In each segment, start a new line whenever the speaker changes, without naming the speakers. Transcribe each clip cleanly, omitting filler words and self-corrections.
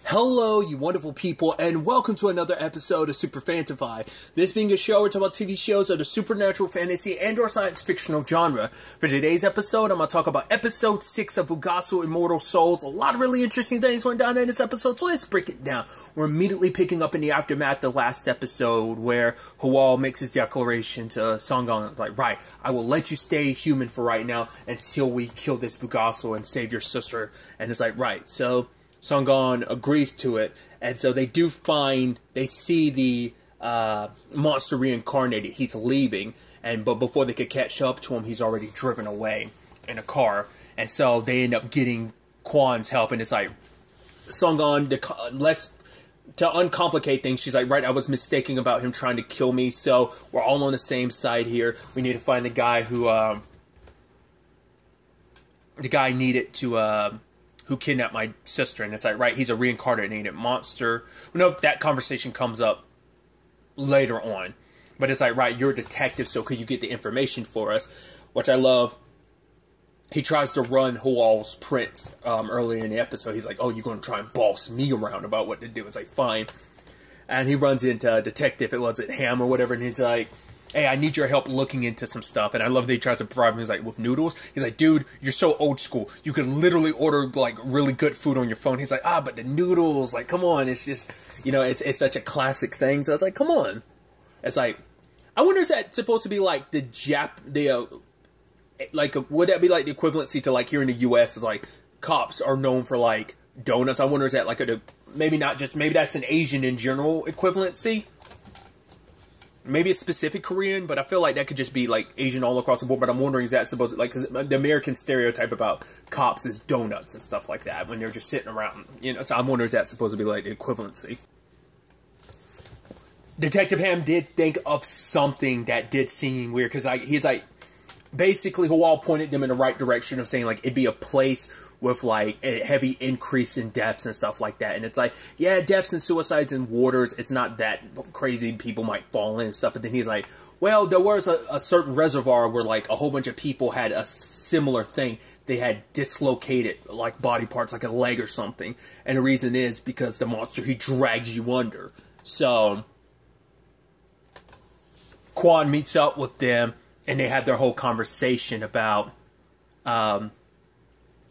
Hello, you wonderful people, and welcome to another episode of SuperFantaFi. This being a show, we're talking about TV shows of the supernatural, fantasy, and/or science fictional genre. For today's episode, I'm going to talk about episode 6 of Bulgasal, Immortal Souls. A lot of really interesting things went down in this episode, so let's break it down. We're immediately picking up in the aftermath of the last episode, where Hwal makes his declaration to Songon, like, right, I will let you stay human for right now until we kill this Bulgasal and save your sister. And it's like, right, so Songon agrees to it, and so they see the monster reincarnated. He's leaving, but before they could catch up to him, he's already driven away in a car, and so they end up getting Kwan's help, and it's like, Songon, to uncomplicate things, she's like, right, I was mistaken about him trying to kill me, so we're all on the same side here. We need to find the guy who, who kidnapped my sister, and it's like, right, he's a reincarnated monster. Nope, that conversation comes up later on. But it's like, right, you're a detective, so could you get the information for us? Which I love. He tries to run Hwal's prince earlier in the episode. He's like, oh, you're going to try and boss me around about what to do. It's like, fine. And he runs into a detective, it was Ham or whatever, and he's like, hey, I need your help looking into some stuff. And I love that he tries to provide me, he's like, with noodles? He's like, dude, you're so old school. You could literally order, like, really good food on your phone. He's like, but the noodles, like, come on. It's just, it's such a classic thing. So it's like, come on. It's like, I wonder, is that supposed to be, like, would that be, like, the equivalency to, like, here in the U.S. is, like, cops are known for, like, donuts? I wonder, is that, like, maybe that's an Asian in general equivalency? Maybe it's specific Korean, but I feel like that could just be, like, Asian all across the board. But I'm wondering, is that supposed to, like, because the American stereotype about cops is donuts and stuff like that when they're just sitting around, So I'm wondering, is that supposed to be, like, the equivalency? Detective Ham did think of something that did seem weird, because, like, he's like, basically, Hwal pointed them in the right direction of saying, like, it'd be a place with, like, a heavy increase in deaths and stuff like that. And it's like, yeah, deaths and suicides in waters, it's not that crazy, people might fall in and stuff. But then he's like, well, there was a certain reservoir where, like, a whole bunch of people had a similar thing. They had dislocated, like, body parts, like a leg or something. And the reason is because the monster, he drags you under. So Kwan meets up with them, and they have their whole conversation about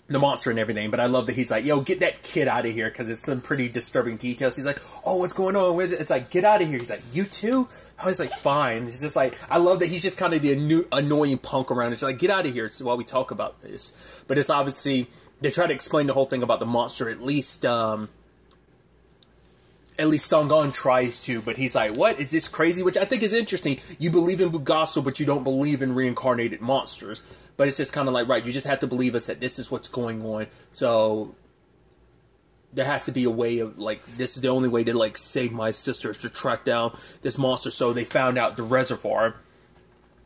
the monster and everything. But I love that he's like, yo, get that kid out of here, because it's some pretty disturbing details. He's like, oh, what's going on? It's like, get out of here. He's like, you too? Oh, he's like, fine. He's just like, I love that he's just kind of the annoying punk around. It's like, get out of here while we talk about this. But it's obviously, they try to explain the whole thing about the monster, at least Songon tries to, but he's like, what? Is this crazy? Which I think is interesting. You believe in Bulgasal, but you don't believe in reincarnated monsters. But it's just kind of like, right, you just have to believe us that this is what's going on. So there has to be a way of, like, this is the only way to, like, save my sister, is to track down this monster. So they found out the reservoir.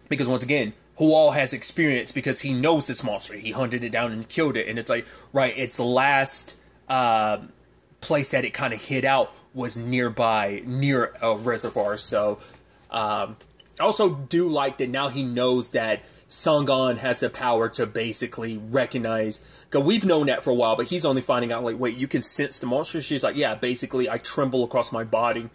Because once again, Hwal has experience because he knows this monster. He hunted it down and killed it. And it's like, right, its last place that it kind of hid out was near a reservoir. So I also do like that now he knows that Songon has the power to basically recognize, because we've known that for a while, but he's only finding out, like, wait, you can sense the monster? She's like, yeah, basically I tremble across my body.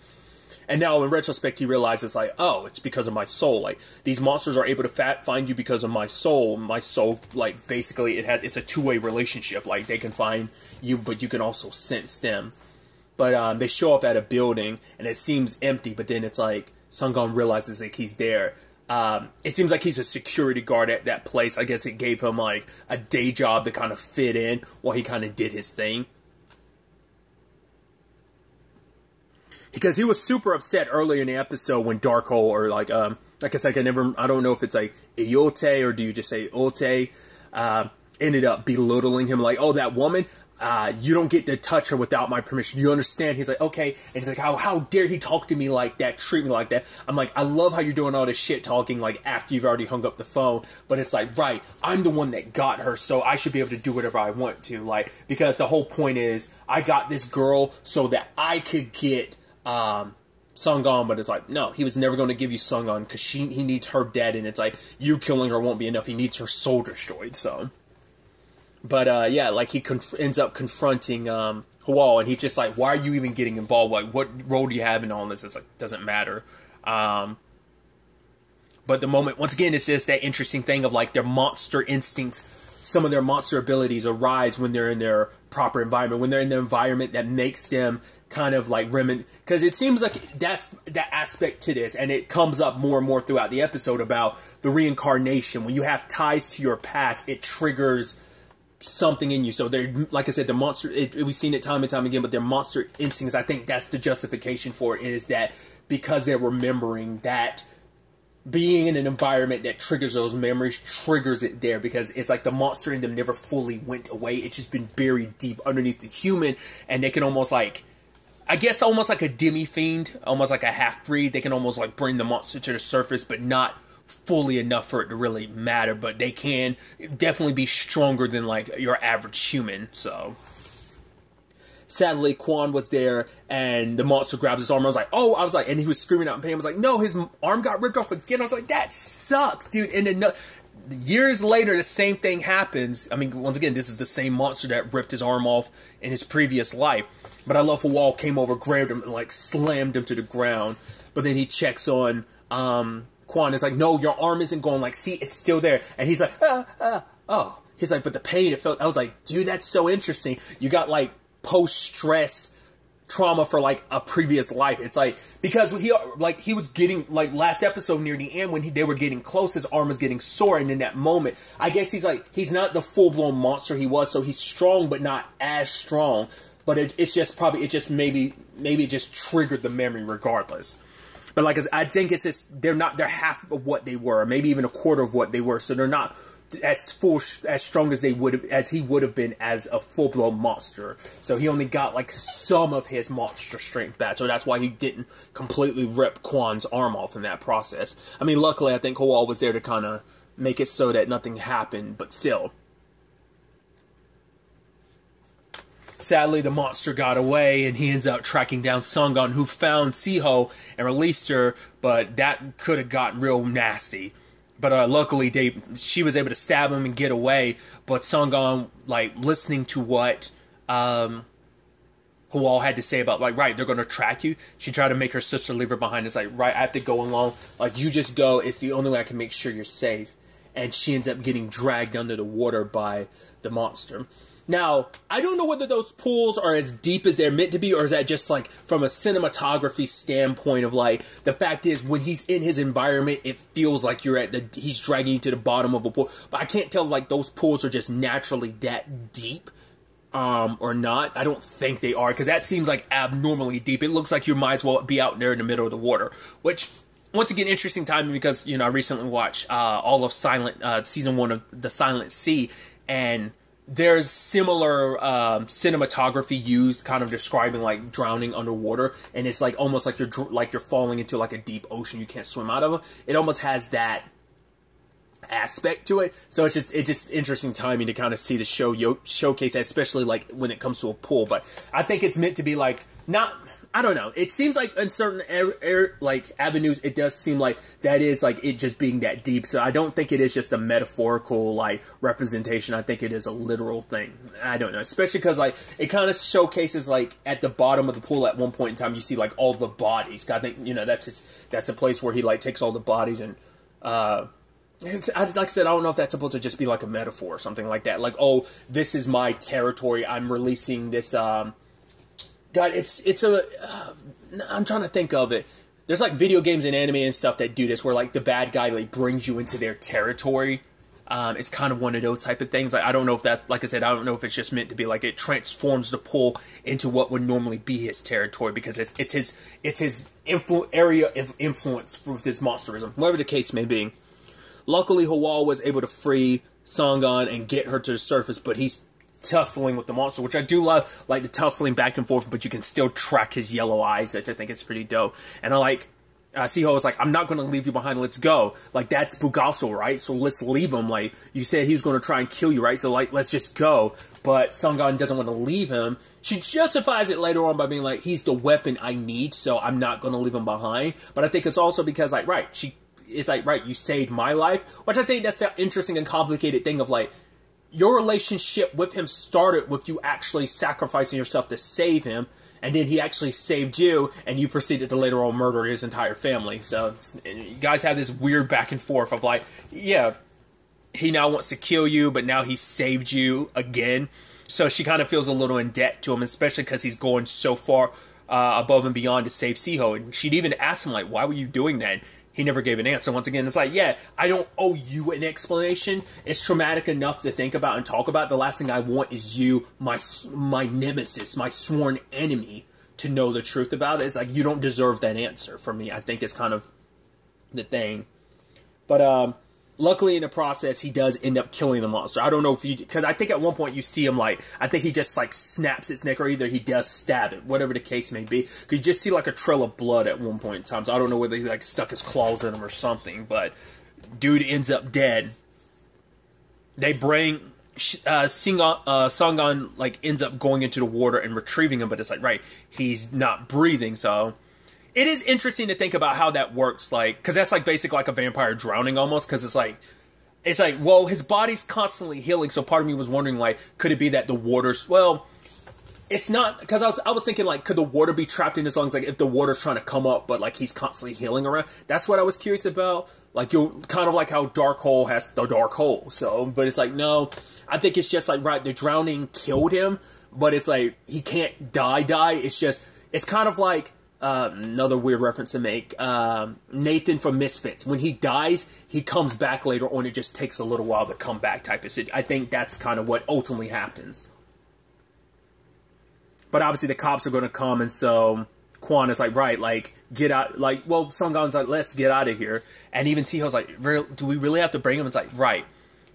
And now in retrospect he realizes, like, oh, it's because of my soul. Like, these monsters are able to find you because of my soul. My soul, like, basically it's a two-way relationship. Like, they can find you, but you can also sense them. But they show up at a building, and it seems empty, but then it's like, Songon realizes, like, he's there. It seems like he's a security guard at that place. I guess it gave him, like, a day job to kind of fit in while he kind of did his thing. Because he was super upset earlier in the episode when Darkhold, or, like I said, I don't know if it's, like, Iote, or do you just say Ote, ended up belittling him, like, oh, that woman, you don't get to touch her without my permission. You understand? He's like, okay. And he's like, how dare he talk to me like that, treat me like that? I'm like, I love how you're doing all this shit talking, like, after you've already hung up the phone. But it's like, right, I'm the one that got her, so I should be able to do whatever I want to. Like, because the whole point is, I got this girl so that I could get Songon. But it's like, no, he was never going to give you Songon, because he needs her dead. And it's like, you killing her won't be enough. He needs her soul destroyed, so. But, yeah, like, he ends up confronting Hwal, and he's just like, why are you even getting involved? Like, what role do you have in all this? It's like, doesn't matter. But the moment, once again, it's just that interesting thing of like their monster instincts. Some of their monster abilities arise when they're in their proper environment, when they're in the environment that makes them kind of like because it seems like that's that aspect to this, and it comes up more and more throughout the episode about the reincarnation. When you have ties to your past, it triggers something in you. So they're, like I said, the monster, we've seen it time and time again, but their monster instincts, I think that's the justification for it, is that because they're remembering that being in an environment that triggers those memories triggers it there, because it's like the monster in them never fully went away. It's just been buried deep underneath the human, and they can almost like, I guess almost like a demi-fiend, almost like a half-breed. They can almost like bring the monster to the surface, but not fully enough for it to really matter. But they can definitely be stronger than like your average human. So sadly, Quan was there, and the monster grabs his arm. I was like, and he was screaming out in pain. I was like, no, his arm got ripped off again. I was like, that sucks, dude. And then years later, the same thing happens. I mean, once again, this is the same monster that ripped his arm off in his previous life. But I love Hwal came over, grabbed him, and like slammed him to the ground. But then he checks on Quan. It's like, no, your arm isn't going. Like, see, it's still there. And he's like, oh. He's like, but the pain it felt. I was like, dude, that's so interesting. You got like post-stress trauma for like a previous life. It's like, because he was getting like last episode near the end when they were getting close, his arm was getting sore, and in that moment, I guess he's not the full-blown monster he was, so he's strong but not as strong. But it's just maybe it just triggered the memory regardless. But like I think it's just they're half of what they were, maybe even a quarter of what they were, so they're not as strong as he would have been as a full-blown monster. So he only got like some of his monster strength back. So that's why he didn't completely rip Quan's arm off in that process. I mean, luckily I think Hwal was there to kind of make it so that nothing happened, but still. Sadly, the monster got away, and he ends up tracking down Sungon, who found Siho and released her, but that could have gotten real nasty. But luckily, she was able to stab him and get away. But Sungon, like, listening to what Hwal had to say about, like, right, they're going to track you. She tried to make her sister leave her behind. It's like, right, I have to go along. Like, you just go. It's the only way I can make sure you're safe. And she ends up getting dragged under the water by the monster. Now, I don't know whether those pools are as deep as they're meant to be, or is that just, like, from a cinematography standpoint of, like, the fact is, when he's in his environment, it feels like he's dragging you to the bottom of a pool. But I can't tell, like, those pools are just naturally that deep, or not. I don't think they are, because that seems, like, abnormally deep. It looks like you might as well be out there in the middle of the water, which, once again, interesting timing, because, you know, I recently watched all of season 1 of The Silent Sea, and there's similar cinematography used, kind of describing like drowning underwater, and it's like almost like you're falling into like a deep ocean you can't swim out of. It almost has that aspect to it, so it's just interesting timing to kind of see the showcase, especially like when it comes to a pool. But I think it's meant to be like not. I don't know. It seems like in certain like avenues, it does seem like that is like it just being that deep. So I don't think it is just a metaphorical like representation. I think it is a literal thing. I don't know, especially because like it kind of showcases like at the bottom of the pool at one point in time you see like all the bodies. I think that's a place where he like takes all the bodies and like I said, I don't know if that's supposed to just be like a metaphor or something like that. Like, oh, this is my territory. I'm releasing this. God, I'm trying to think of it. There's like video games and anime and stuff that do this, where like the bad guy like brings you into their territory. It's kind of one of those type of things. Like I don't know if that, like I said, I don't know if it's just meant to be like it transforms the pool into what would normally be his territory, because it's his area of influence with his monsterism, whatever the case may be. Luckily, Hwal was able to free Sungon and get her to the surface, but he's tussling with the monster, which I do love, like the tussling back and forth, but you can still track his yellow eyes, which I think it's pretty dope. And I like, Siho was like, I'm not going to leave you behind, let's go. Like, that's Bulgasal, right? So let's leave him. Like, you said he was going to try and kill you, right? So, like, let's just go. But Sungon doesn't want to leave him. She justifies it later on by being like, he's the weapon I need, so I'm not going to leave him behind. But I think it's also because, like, right, it's like, right, you saved my life, which I think that's the interesting and complicated thing of, like, your relationship with him started with you actually sacrificing yourself to save him, and then he actually saved you, and you proceeded to later on murder his entire family. So you guys have this weird back and forth of like, yeah, he now wants to kill you, but now he saved you again. So she kind of feels a little in debt to him, especially because he's going so far above and beyond to save Siho. And she'd even ask him, like, why were you doing that? He never gave an answer. Once again, it's like, yeah, I don't owe you an explanation. It's traumatic enough to think about and talk about. The last thing I want is you, my nemesis, my sworn enemy, to know the truth about it. It's like, you don't deserve that answer for me. I think it's kind of the thing. But luckily in the process, he does end up killing the monster. I don't know if you, because I think at one point you see him like, I think he just like snaps its neck, or either he does stab it, whatever the case may be. Because you just see like a trail of blood at one point in time. So I don't know whether he like stuck his claws in him or something, but dude ends up dead. They bring Songon like ends up going into the water and retrieving him, but it's like, right, he's not breathing. So it is interesting to think about how that works, like, because that's like basically like a vampire drowning almost, because it's like, well, his body's constantly healing, so part of me was wondering, like, could it be that the water's, well, it's not, because I was thinking, like, could the water be trapped in his lungs, like, if the water's trying to come up, but, like, he's constantly healing around? That's what I was curious about, like, kind of like how Dark Hole has the Dark Hole, so, but it's like, no, I think it's just, like, right, the drowning killed him, but it's like, he can't die, it's just, it's kind of like, another weird reference to make, Nathan from Misfits. When he dies, he comes back later on. It just takes a little while to come back type of shit. I think that's kind of what ultimately happens. But obviously the cops are going to come, and so Quan is like, right, like, get out. Like, well, Songon's like, let's get out of here. And even Siho's like, do we really have to bring him? It's like, right.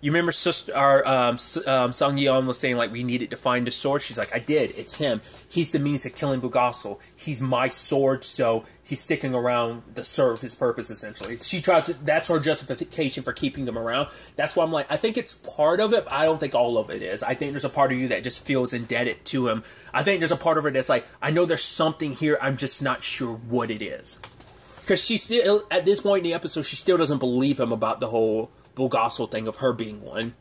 You remember Sung Yeon was saying, like, we needed to find a sword? She's like, I did. It's him. He's the means of killing Bulgasal. He's my sword, so he's sticking around to serve his purpose, essentially. She tries to, that's her justification for keeping him around. That's why I'm like, I think it's part of it, but I don't think all of it is. I think there's a part of you that just feels indebted to him. I think there's a part of her that's like, I know there's something here, I'm just not sure what it is. Because she still, at this point in the episode, she still doesn't believe him about the whole Bulgasal thing of her being one.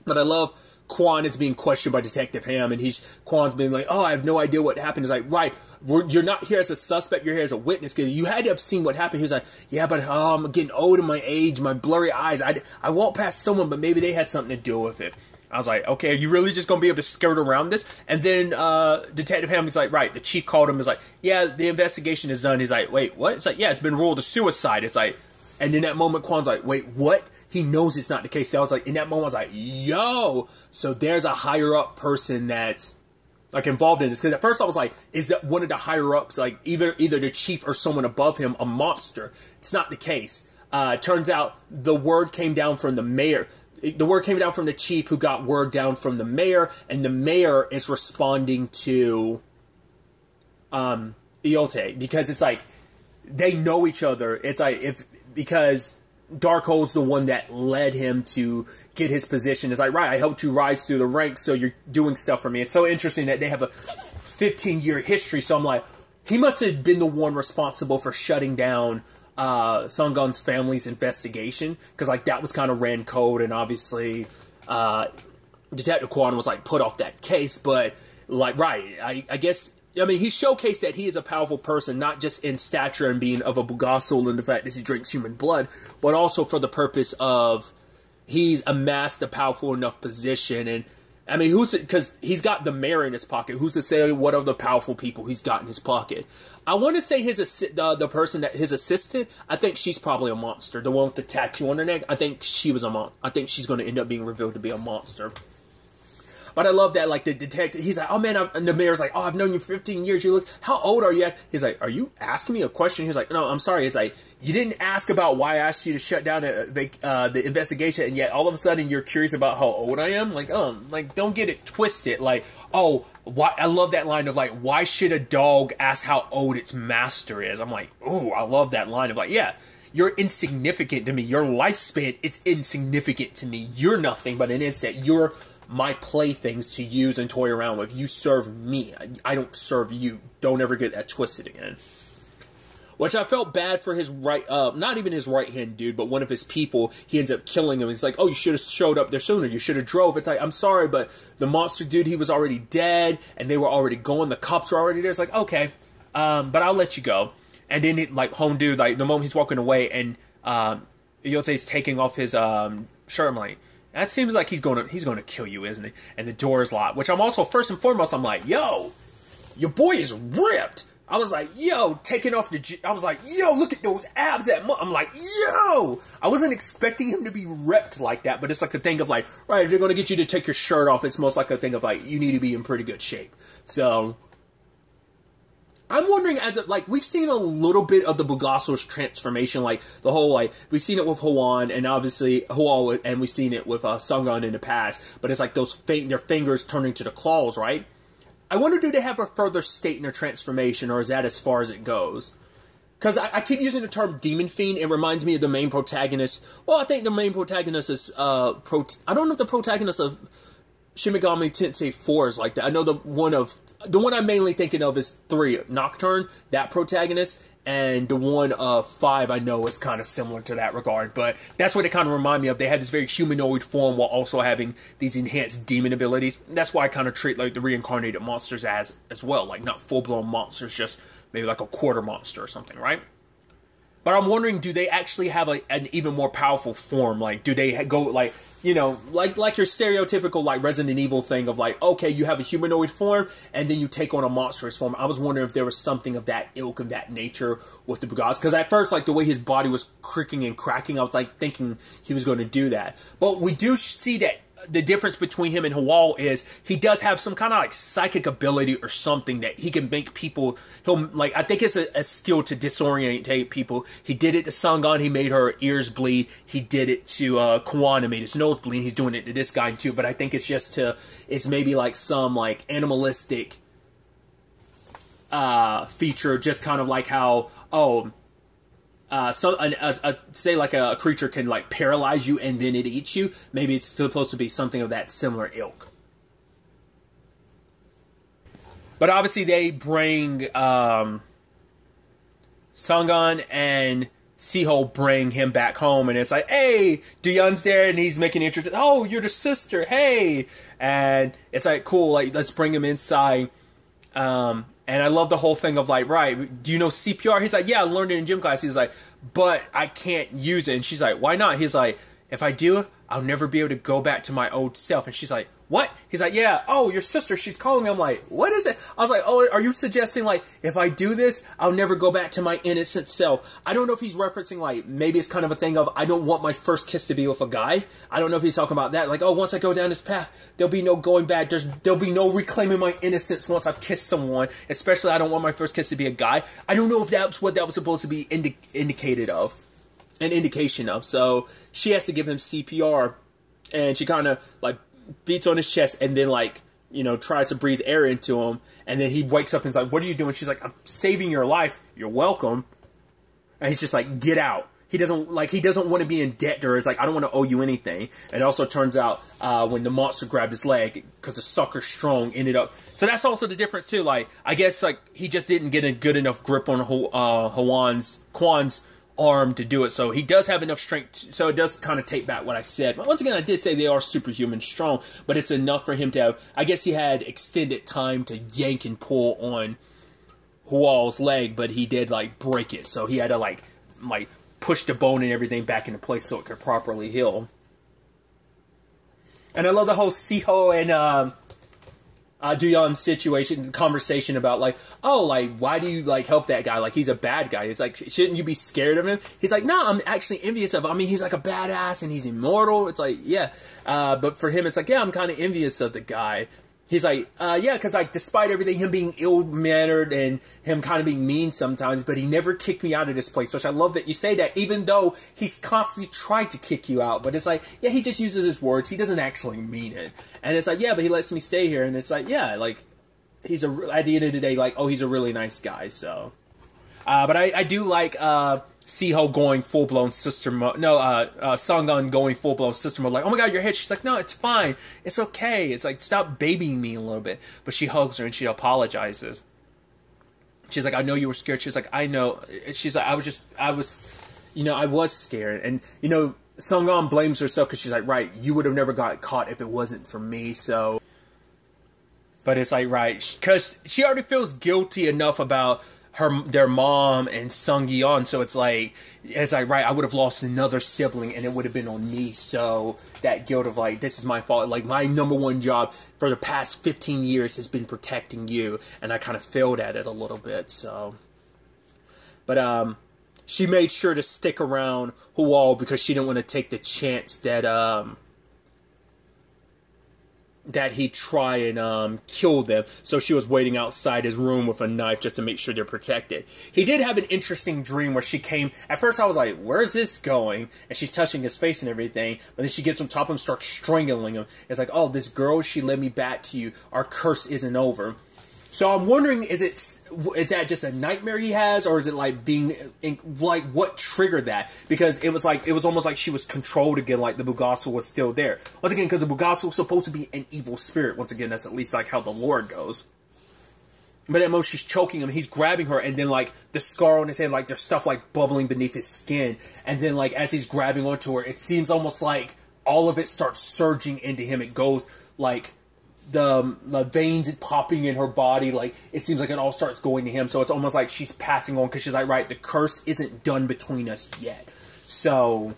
But I love Quan is being questioned by Detective Ham, and Quan's being like, oh, I have no idea what happened. He's like, right, you're not here as a suspect, you're here as a witness, because you had to have seen what happened. He's like, yeah, but I'm getting old in my age, my blurry eyes, I walked past someone, but maybe they had something to do with it. I was like, okay, are you really just going to be able to skirt around this? And then Detective Ham is like, right, the chief called him, is like, yeah, the investigation is done. He's like, wait, what? It's like, yeah, it's been ruled a suicide. It's like, and in that moment, Quan's like, wait, what? He knows it's not the case. So I was like, in that moment, I was like, yo! So there's a higher-up person that's, like, involved in this. Because at first I was like, is that one of the higher-ups, like, either the chief or someone above him, a monster? It's not the case. Turns out the word came down from the mayor. The word came down from the chief, who got word down from the mayor, and the mayor is responding to Iote. Because it's like, they know each other. It's like, because Darkhole's the one that led him to get his position. It's like, right, I helped you rise through the ranks, so you're doing stuff for me. It's so interesting that they have a 15-year history. So I'm like, he must have been the one responsible for shutting down Songon's family's investigation, because like that was kind of ran code, and obviously Detective Quan was like put off that case. But like, right, I guess, I mean, he showcased that he is a powerful person, not just in stature and being of a Bulgasal and the fact that he drinks human blood, but also for the purpose of he's amassed a powerful enough position. And I mean, because he's got the mayor in his pocket. Who's to say what other powerful people he's got in his pocket? I want to say the person that his assistant. I think she's probably a monster. The one with the tattoo on her neck. I think she was a monster. I think she's going to end up being revealed to be a monster. But I love that, like, the detective, he's like, oh, man, and the mayor's like, oh, I've known you for 15 years. You look, how old are you? He's like, are you asking me a question? He's like, no, I'm sorry. It's like, you didn't ask about why I asked you to shut down the investigation, and yet all of a sudden you're curious about how old I am? Like, don't get it twisted. Like, oh, why? I love that line of, like, why should a dog ask how old its master is? I'm like, ooh, I love that line of, like, yeah, you're insignificant to me. Your lifespan is insignificant to me. You're nothing but an insect. You're my playthings to use and toy around with. You serve me. I don't serve you. Don't ever get that twisted again. Which I felt bad for his not even his right-hand dude, but one of his people. He ends up killing him. He's like, oh, you should have showed up there sooner. You should have drove. It's like, I'm sorry, but the monster dude, he was already dead, and they were already going. The cops were already there. It's like, okay, but I'll let you go. And then, home dude, like, the moment he's walking away, and Yote's taking off his shirt, I'm like, that seems like he's gonna kill you, isn't he? And the door is locked. Which I'm also, first and foremost, I'm like, yo, your boy is ripped. I was like, yo, taking off I was like, yo, look at those abs. I'm like, yo. I wasn't expecting him to be ripped like that, but it's like a thing of like, right, if they're going to get you to take your shirt off, it's most like a thing of like, you need to be in pretty good shape. So, I'm wondering, we've seen a little bit of the Bulgasal's transformation, like, the whole, like, we've seen it with Hwan, and obviously, and we've seen it with Sungun in the past, but it's like their fingers turning to the claws, right? I wonder, do they have a further state in their transformation, or is that as far as it goes? Because I keep using the term Demon Fiend. It reminds me of the main protagonist. Well, I think the main protagonist is, I don't know if the protagonist of Shin Megami Tensei 4 is like that. I know the one I'm mainly thinking of is 3, Nocturne, that protagonist. And the one of 5 I know is kind of similar to that regard. But that's what it kind of reminded me of. They had this very humanoid form while also having these enhanced demon abilities. That's why I kind of treat like the reincarnated monsters as well. Like not full-blown monsters, just maybe like a quarter monster or something, right? But I'm wondering, do they actually have an even more powerful form? Like, do they go, like, you know, like your stereotypical, like, Resident Evil thing of, like, okay, you have a humanoid form, and then you take on a monstrous form. I was wondering if there was something of that ilk, of that nature with the Bulgasal. Because at first, like, the way his body was creaking and cracking, I was, like, thinking he was going to do that. But we do see that the difference between him and Hwal is he does have some kind of like psychic ability or something that he can make people, I think it's a skill to disorientate people. He did it to Sungun, he made her ears bleed. He did it to Kwan and made his nose bleed. He's doing it to this guy too, but I think it's maybe like some like animalistic feature, just kind of like how, say like a creature can like paralyze you and then it eats you. Maybe it's supposed to be something of that similar ilk. But obviously they bring Sungun and Siho bring him back home, and it's like, hey, Duyun's there, and he's making interest. Oh, you're the sister, hey, and it's like, cool, like let's bring him inside. And I love the whole thing of like, right, do you know CPR? He's like, yeah, I learned it in gym class. He's like, but I can't use it. And she's like, why not? He's like, if I do, I'll never be able to go back to my old self. And she's like, what? He's like, yeah, oh, your sister, she's calling me. I'm like, what is it? I was like, oh, are you suggesting like, if I do this, I'll never go back to my innocent self? I don't know if he's referencing like, maybe it's kind of a thing of, I don't want my first kiss to be with a guy. I don't know if he's talking about that. Like, oh, once I go down this path, there'll be no going back. There'll be no reclaiming my innocence once I've kissed someone. Especially, I don't want my first kiss to be a guy. I don't know if that's what that was supposed to be indicated of. An indication of. So, she has to give him CPR. And she kind of, like, beats on his chest and then, like, you know, tries to breathe air into him. And then he wakes up and is like, what are you doing? She's like, I'm saving your life. You're welcome. And he's just like, get out. He doesn't want to be in debt to her. It's like, I don't want to owe you anything. And it also turns out, when the monster grabbed his leg, because the sucker's strong, ended up. So that's also the difference too. Like, I guess, like, he just didn't get a good enough grip on Kwan's arm to do it, so he does have enough strength, so it does kind of take back what I said. But once again, I did say they are superhuman strong, but it's enough for him to have, I guess he had extended time to yank and pull on Hwal's leg, but he did, like, break it, so he had to, like push the bone and everything back into place so it could properly heal. And I love the whole Siho and, Duyun's situation, conversation about like, oh, like, why do you like help that guy? Like, he's a bad guy. It's like, shouldn't you be scared of him? He's like, no, I'm actually envious of him. I mean, he's like a badass and he's immortal. It's like, yeah. But for him, it's like, yeah, I'm kind of envious of the guy. He's like, yeah, because like, despite everything, him being ill-mannered and him kind of being mean sometimes, but he never kicked me out of this place, which I love that you say that, even though he's constantly tried to kick you out. But it's like, yeah, he just uses his words. He doesn't actually mean it. And it's like, yeah, but he lets me stay here. And it's like, yeah, like, at the end of the day, like, oh, he's a really nice guy, so. But I do like, Siho going full-blown sister mode. No, Sungun going full-blown sister mode. Like, oh my god, your head. She's like, no, it's fine. It's okay. It's like, stop babying me a little bit. But she hugs her and she apologizes. She's like, I know you were scared. She's like, I know. She's like, I was scared. And, Sung-an blames herself because she's like, right, you would have never got caught if it wasn't for me, so. But it's like, right, because she already feels guilty enough about their mom and Sung-yeon, so it's like, right, I would have lost another sibling and it would have been on me, so that guilt of like, this is my fault, like my number one job for the past 15 years has been protecting you, and I kind of failed at it a little bit, so. But, she made sure to stick around Hwal because she didn't want to take the chance that, that he'd try and kill them. So she was waiting outside his room with a knife just to make sure they're protected. He did have an interesting dream where she came. At first I was like, where's this going? And she's touching his face and everything. But then she gets on top of him and starts strangling him. It's like, oh, this girl, she led me back to you. Our curse isn't over. So I'm wondering, is that just a nightmare he has, or is it like what triggered that? Because it was almost like she was controlled again, like the Bulgasal was still there. Once again, because the Bulgasal was supposed to be an evil spirit. Once again, that's at least like how the lore goes. But at most, she's choking him, he's grabbing her, and then like the scar on his head, like there's stuff like bubbling beneath his skin. And then like as he's grabbing onto her, it seems almost like all of it starts surging into him. It goes like the veins popping in her body, like it seems like it all starts going to him. So it's almost like she's passing on because she's like, right, the curse isn't done between us yet. So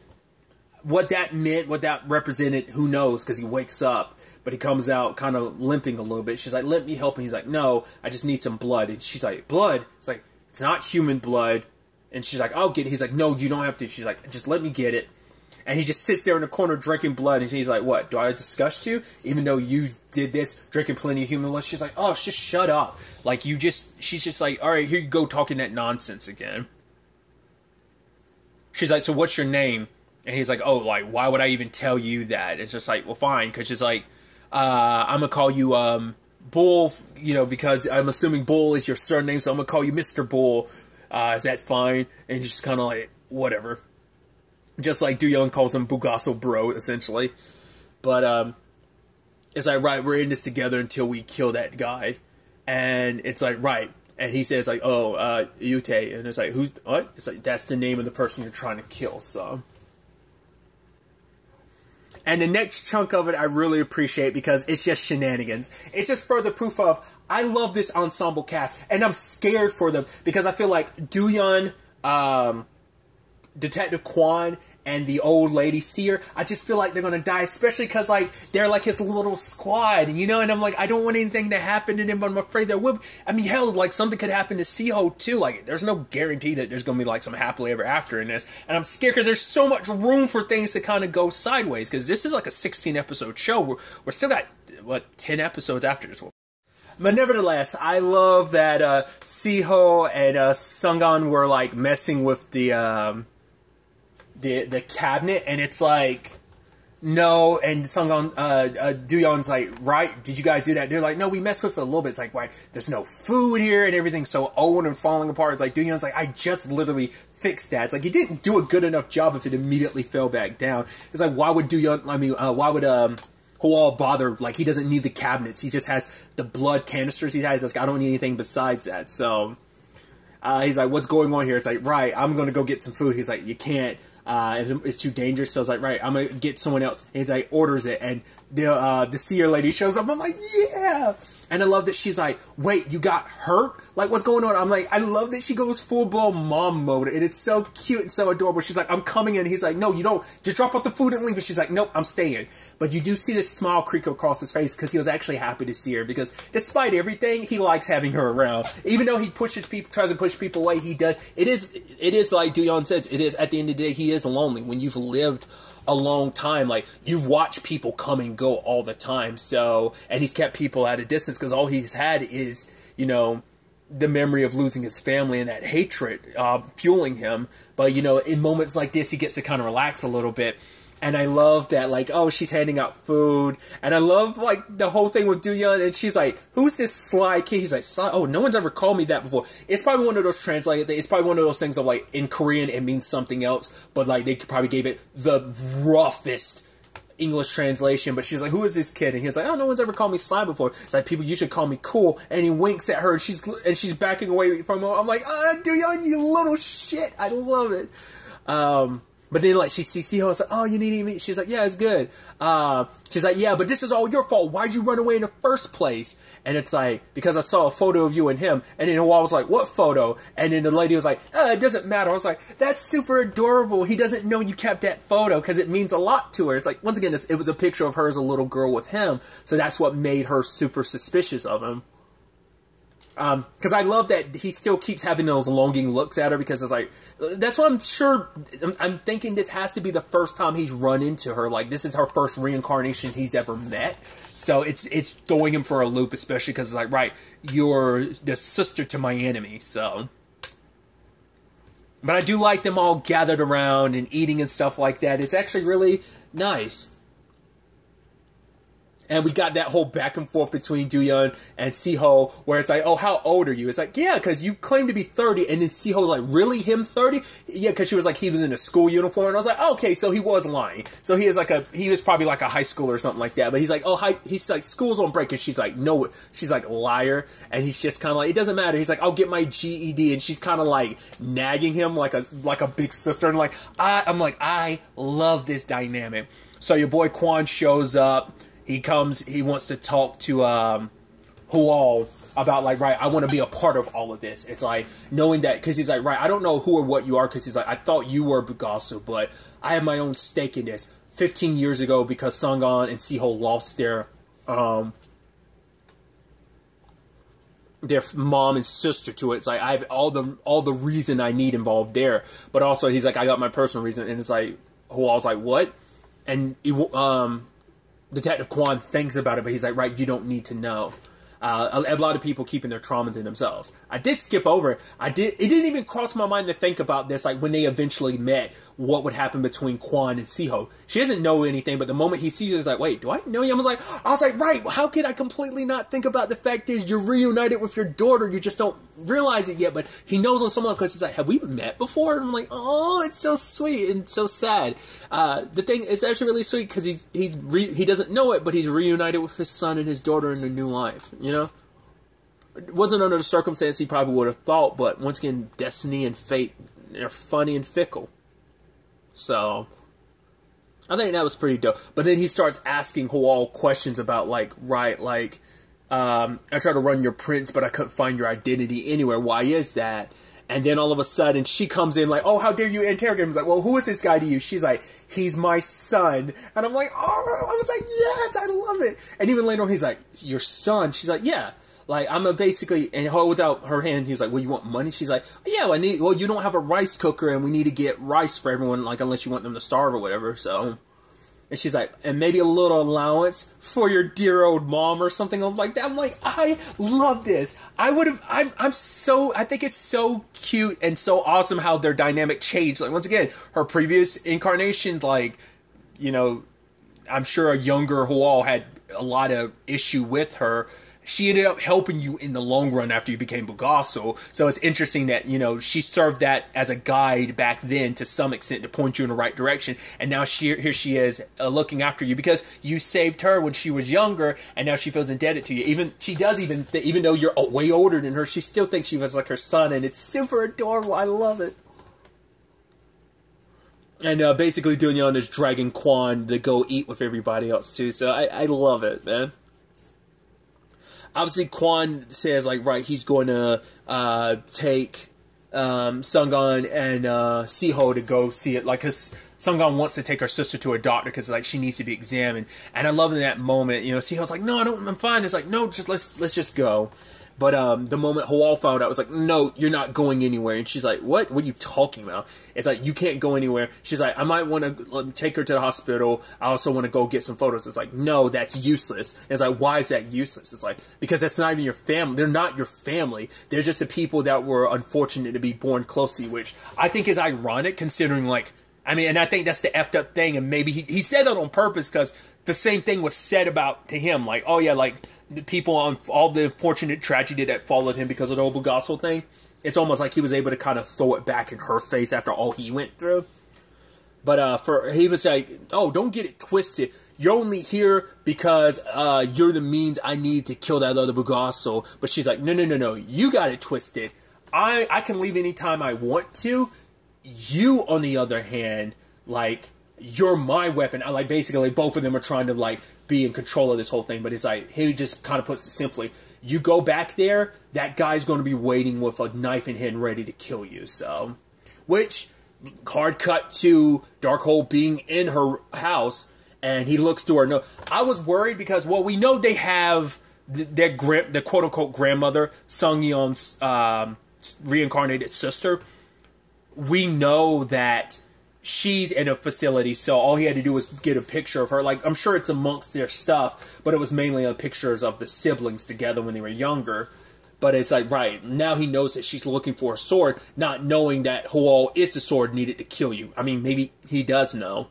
what that meant, what that represented, who knows, because he wakes up, but he comes out kind of limping a little bit. She's like, let me help him. He's like, no, I just need some blood. And she's like, blood? It's like, it's not human blood. And she's like, I'll get it. He's like, no, you don't have to. She's like, just let me get it. And he just sits there in the corner drinking blood, and he's like, what, do I disgust you? Even though you did this, drinking plenty of human blood? She's like, oh, just shut up. Like, she's just like, all right, here you go talking that nonsense again. She's like, so what's your name? And he's like, oh, like, why would I even tell you that? It's just like, well, fine, because she's like, I'm going to call you, Bull, because I'm assuming Bull is your surname, so I'm going to call you Mr. Bull. Is that fine? And just kind of like, whatever. Just like Do-yeon calls him Bulgasal bro, essentially. But, it's like, right, we're in this together until we kill that guy. And it's like, right. And he says, like, oh, Yute. And it's like, who's, what? It's like, that's the name of the person you're trying to kill, so. And the next chunk of it I really appreciate because it's just shenanigans. It's just further proof of, I love this ensemble cast. And I'm scared for them because I feel like Do-yeon, Detective Kwan, and the old lady Seer, I just feel like they're gonna die, especially because like they're like his little squad, and I'm like, I don't want anything to happen to them, but I'm afraid there will. I mean, hell, like something could happen to Seho too. Like, there's no guarantee that there's gonna be like some happily ever after in this, and I'm scared because there's so much room for things to kind of go sideways. Because this is like a 16 episode show. We're still got 10 episodes after this one. But nevertheless, I love that Seho and Sung-an were like messing with the cabinet, and it's like, no, and Do-yeon's like, right, did you guys do that? They're like, no, we messed with it a little bit. It's like, why, there's no food here, and everything's so old and falling apart. It's like, Do-yeon's like, I just literally fixed that. It's like, you didn't do a good enough job if it immediately fell back down. It's like, why would why would Hwal bother? Like, he doesn't need the cabinets. He just has the blood canisters he has. Like, I don't need anything besides that. So, he's like, what's going on here? It's like, right, I'm going to go get some food. He's like, you can't. It's too dangerous. So I was like, right, I'm gonna get someone else. And he's like, orders it, and the seer lady shows up. I'm like, yeah. And I love that she's like, wait, you got hurt? Like, what's going on? I'm like, I love that she goes full-blown mom mode, and it's so cute and so adorable. She's like, I'm coming in. He's like, no, you don't. Just drop off the food and leave. And she's like, nope, I'm staying. But you do see this smile creep across his face because he was actually happy to see her, because despite everything, he likes having her around. Even though he pushes people, tries to push people away, he does. It is like Do-yeon says, it is, at the end of the day, he is lonely. When you've lived a long time, like, you've watched people come and go all the time, so, and he's kept people at a distance because all he's had is, the memory of losing his family and that hatred fueling him. But, in moments like this, he gets to kind of relax a little bit. And I love that, like, oh, she's handing out food. And I love, like, the whole thing with Do-yeon. And she's like, who's this sly kid? He's like, sly? Oh, no one's ever called me that before. It's probably one of those translated things. It's probably one of those things of, like, in Korean, it means something else. But, like, they probably gave it the roughest English translation, but she's like, who is this kid? And he's like, oh, no one's ever called me Sly before. It's like, people, you should call me Cool. And he winks at her, and she's backing away from him. I'm like, Dooyeon, you little shit. I love it. But then, like, she sees Siho, it's like, oh, you need to meet. She's like, yeah, it's good. She's like, yeah, but this is all your fault. Why'd you run away in the first place? And it's like, because I saw a photo of you and him. And then Hwa was like, what photo? And then the lady was like, it doesn't matter. I was like, that's super adorable. He doesn't know you kept that photo because it means a lot to her. It's like, once again, it was a picture of her as a little girl with him. So that's what made her super suspicious of him. Because I love that he still keeps having those longing looks at her, because it's like, that's what I'm sure, I'm thinking this has to be the first time he's run into her. Like, this is her first reincarnation he's ever met. So it's throwing him for a loop, especially because it's like, right, you're the sister to my enemy, so. But I do like them all gathered around and eating and stuff like that. It's actually really nice. And we got that whole back and forth between Dooyeon and Siho, where it's like, oh, how old are you? It's like, yeah, because you claim to be 30. And then Siho's like, really, him 30? Yeah, because she was like, he was in a school uniform. And I was like, okay, so he was lying. So he was probably like a high schooler or something like that. But he's like, he's like, school's on break. And she's like, no, she's like, liar. And he's just kind of like, it doesn't matter. He's like, I'll get my GED. And she's kind of like nagging him like a big sister. And I'm like, I love this dynamic. So your boy Kwon shows up. He comes, he wants to talk to Hwa about, like, right, I want to be a part of all of this. It's like, knowing that, because he's like, right, I don't know who or what you are, because he's like, I thought you were Bulgasal, but I have my own stake in this. 15 years ago, because Sungon and Siho lost their mom and sister to it. It's like, I have all the reason I need involved there. But also, he's like, I got my personal reason. And it's like, Hwa's like, what? And Detective Kwon thinks about it, but he's like, right, you don't need to know. A lot of people keeping their trauma to themselves. I did skip over it. It didn't even cross my mind to think about this, like, when they eventually met, what would happen between Kwon and Siho. She doesn't know anything, but the moment he sees her, he's like, wait, do I know you? I was like, right, how could I completely not think about the fact that you're reunited with your daughter, you just don't realize it yet, but he knows on someone, because he's like, have we met before? And I'm like, oh, it's so sweet and so sad. The thing is actually really sweet, because he doesn't know it, but he's reunited with his son and his daughter in a new life, you know? It wasn't under the circumstance he probably would have thought, but once again, destiny and fate, they're funny and fickle. So, I think that was pretty dope. But then he starts asking Hwa questions about, like, right, like, I tried to run your prints, but I couldn't find your identity anywhere. Why is that? And then all of a sudden, she comes in like, oh, how dare you interrogate him? He's like, well, who is this guy to you? She's like, he's my son. And I'm like, oh, I was like, yes, I love it. And even later on, he's like, your son? She's like, yeah. Like, I'm basically, and holds out her hand. He's like, well, you want money? She's like, yeah, well, you don't have a rice cooker, and we need to get rice for everyone, like, unless you want them to starve or whatever, so. And she's like, and maybe a little allowance for your dear old mom or something like that. I'm like, I love this. I think it's so cute and so awesome how their dynamic changed. Like, once again, her previous incarnation, like, you know, I'm sure a younger Hwa had a lot of issue with her. She ended up helping you in the long run after you became Bulgasal. So it's interesting that, you know, she served that as a guide back then to some extent to point you in the right direction. And now here she is looking after you because you saved her when she was younger, and now she feels indebted to you. Even though you're way older than her, she still thinks she was like her son, and it's super adorable. I love it. And basically Dooyeon is dragging Kwon to go eat with everybody else too. So I love it, man. Obviously, Kwon says, like, right, he's going to take Sungon and Siho to go see it. Like, because Sungon wants to take her sister to a doctor because, like, she needs to be examined. And I love in that moment, you know, Siho's like, no, I'm fine. It's like, no, let's just go. But the moment Hwa found out, I was like, no, you're not going anywhere. And she's like, what? What are you talking about? It's like, you can't go anywhere. She's like, I might want to take her to the hospital. I also want to go get some photos. It's like, no, that's useless. And it's like, why is that useless? It's like, because that's not even your family. They're not your family. They're just the people that were unfortunate to be born close to you, which I think is ironic considering, like, I mean, and I think that's the effed up thing. And maybe he said that on purpose because the same thing was said about to him. Like, oh yeah, like, the people on all the unfortunate tragedy that followed him because of the Bulgasal thing. It's almost like he was able to kind of throw it back in her face after all he went through. But he was like, oh, don't get it twisted. you're only here because you're the means I need to kill that other Bulgasal. But she's like, no, you got it twisted. I can leave anytime I want to. You, on the other hand, like, you're my weapon. I like, basically, both of them are trying to, like, be in control of this whole thing. But it's like, he just kind of puts it simply, you go back there, that guy's going to be waiting with a knife in hand ready to kill you. So, which, hard cut to Darkhold being in her house, and he looks through her. No, I was worried because, well, we know they have their quote-unquote grandmother, Sung Yeon's reincarnated sister. We know that she's in a facility, so all he had to do was get a picture of her. Like, I'm sure it's amongst their stuff, but it was mainly pictures of the siblings together when they were younger. But it's like, right, now he knows that she's looking for a sword, not knowing that Hwal is the sword needed to kill you. I mean, maybe he does know.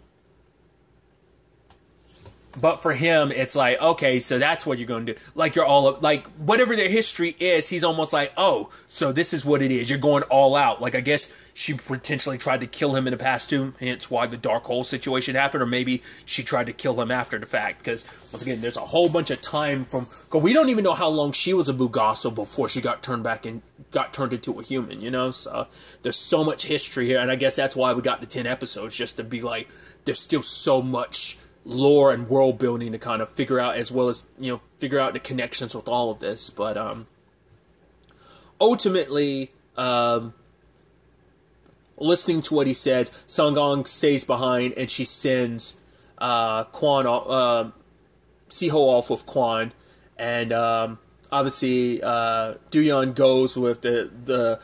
But for him, it's like, okay, so that's what you're going to do. Like, you're all up, like, whatever their history is, he's almost like, oh, so this is what it is. You're going all out. Like, I guess she potentially tried to kill him in the past too, hence why the Darkhold situation happened, or maybe she tried to kill him after the fact, because, once again, there's a whole bunch of time from, because we don't even know how long she was a Bulgasal before she got turned back and got turned into a human, you know? So, there's so much history here, and I guess that's why we got the 10 episodes, just to be like, there's still so much lore and world building to kind of figure out, as well as, you know, figure out the connections with all of this. But ultimately, listening to what he said, Sungong stays behind and she sends Kwan Siho off with Kwan, and obviously Duyeon goes with the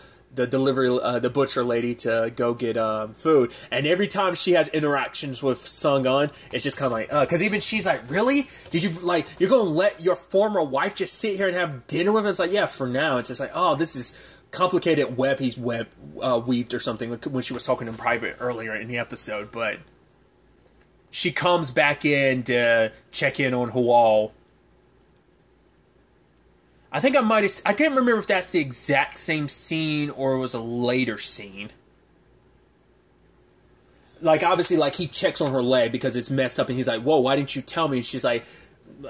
delivery, the butcher lady to go get food. And every time she has interactions with Sung-on, it's just kind of like, because even she's like, really? Did you, like, you're going to let your former wife just sit here and have dinner with him? It's like, yeah, for now. It's just like, oh, this is complicated web he's weaved or something, like when she was talking in private earlier in the episode. But she comes back in to check in on Hwal. I think I can't remember if that's the exact same scene or it was a later scene. Like, obviously, like, he checks on her leg because it's messed up, and he's like, whoa, why didn't you tell me? And she's like,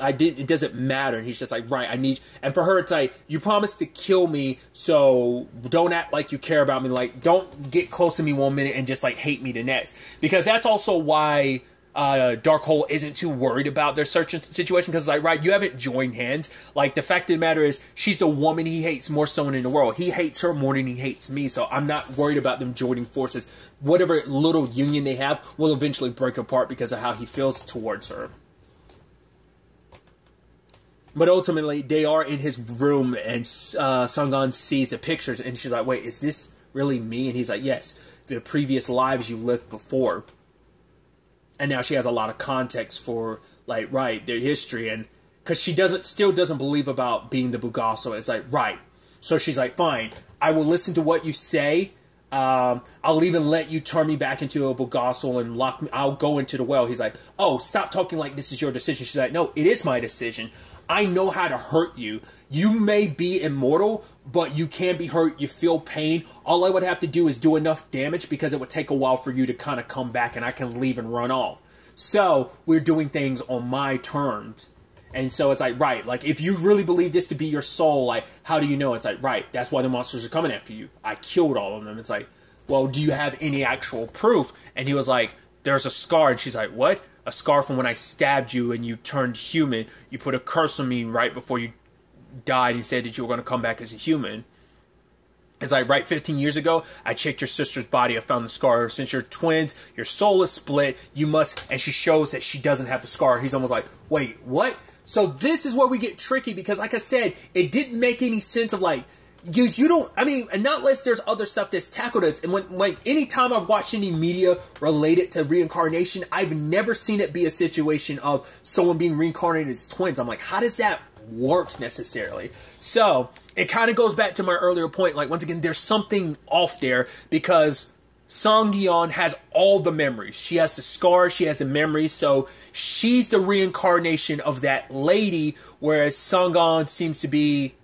it doesn't matter. And he's just like, right, I need, and for her, it's like, you promised to kill me, so don't act like you care about me. Like, don't get close to me one minute and just, like, hate me the next. Because that's also why Darkhold isn't too worried about their search situation, because, like, right, you haven't joined hands. Like, the fact of the matter is, she's the woman he hates more so in the world. He hates her more than he hates me, so I'm not worried about them joining forces. Whatever little union they have will eventually break apart because of how he feels towards her. But ultimately, they are in his room, and Sung-on sees the pictures, and she's like, wait, is this really me? And he's like, yes, the previous lives you lived before. And now she has a lot of context for, like, right, their history. And because she still doesn't believe about being the Bulgasal. It's like, right. So she's like, fine, I will listen to what you say. I'll even let you turn me back into a Bulgasal and lock me. I'll go into the well. He's like, oh, stop talking like this is your decision. She's like, no, it is my decision. I know how to hurt you. You may be immortal, but you can be hurt. You feel pain. All I would have to do is do enough damage because it would take a while for you to kind of come back and I can leave and run off. So we're doing things on my terms. And so it's like, right, like, if you really believe this to be your soul, like, how do you know? It's like, right, that's why the monsters are coming after you. I killed all of them. It's like, well, do you have any actual proof? And he was like, there's a scar. And she's like, what? A scar from when I stabbed you and you turned human. You put a curse on me right before you died and said that you were going to come back as a human. It's like, right, 15 years ago, I checked your sister's body. I found the scar. Since you're twins, your soul is split. You must... And she shows that she doesn't have the scar. He's almost like, wait, what? So this is where we get tricky because, like I said, it didn't make any sense of, like... You don't, I mean, and not unless there's other stuff that's tackled us. And when, like, anytime I've watched any media related to reincarnation, I've never seen it be a situation of someone being reincarnated as twins. I'm like, how does that work necessarily? So, it kind of goes back to my earlier point. Like, once again, there's something off there because Song Yeon has all the memories. She has the scars, she has the memories, so she's the reincarnation of that lady, whereas Sung-on seems to be...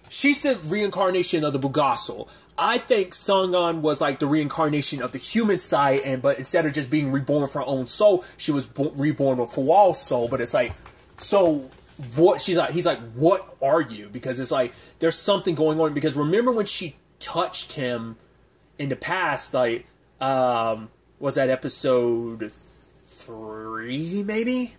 She's the reincarnation of the Bulgasal. I think Sung-on was like the reincarnation of the human side, but instead of just being reborn with her own soul, she was reborn with Hwal's soul. But it's like, so what? He's like, what are you? Because it's like there's something going on. Because remember when she touched him in the past, like, was that episode 3, maybe?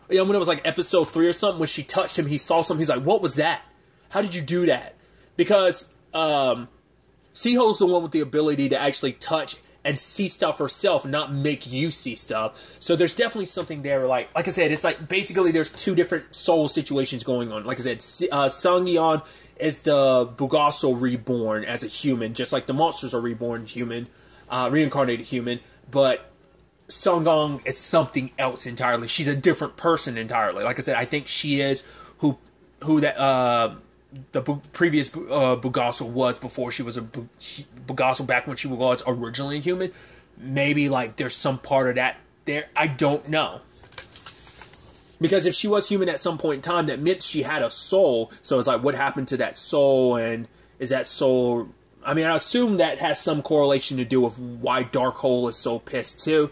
Yeah, when it was like episode 3 or something, when she touched him, he saw something. He's like, what was that? How did you do that? Because Siho's the one with the ability to actually touch and see stuff herself, not make you see stuff. So there's definitely something there. Like I said, it's like basically there's 2 different soul situations going on. Like I said, Sung-yeon is the Bulgasal reborn as a human, just like the monsters are reborn human, reincarnated human. But Sung-on is something else entirely. She's a different person entirely. Like I said, I think she is who that the previous Bulgasal was before she was a Bulgasal, back when she was originally human. Maybe like there's some part of that there. I don't know. Because if she was human at some point in time, that meant she had a soul. So it's like, what happened to that soul? And is that soul... I mean, I assume that has some correlation to do with why Darkhold is so pissed too.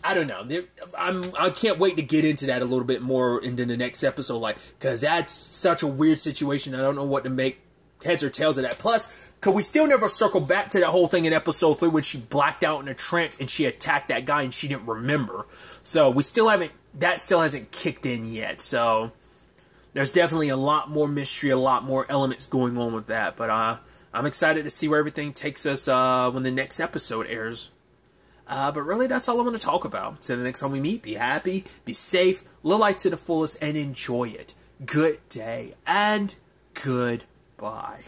I don't know. I can't wait to get into that a little bit more into the next episode, like, because that's such a weird situation. I don't know what to make heads or tails of that. Plus, could we still never circle back to that whole thing in episode 3 when she blacked out in a trance and she attacked that guy and she didn't remember? So we still haven't. That still hasn't kicked in yet. So there's definitely a lot more mystery, a lot more elements going on with that. But I'm excited to see where everything takes us when the next episode airs. But really, that's all I'm going to talk about. So the next time we meet, be happy, be safe, live life to the fullest, and enjoy it. Good day, and goodbye.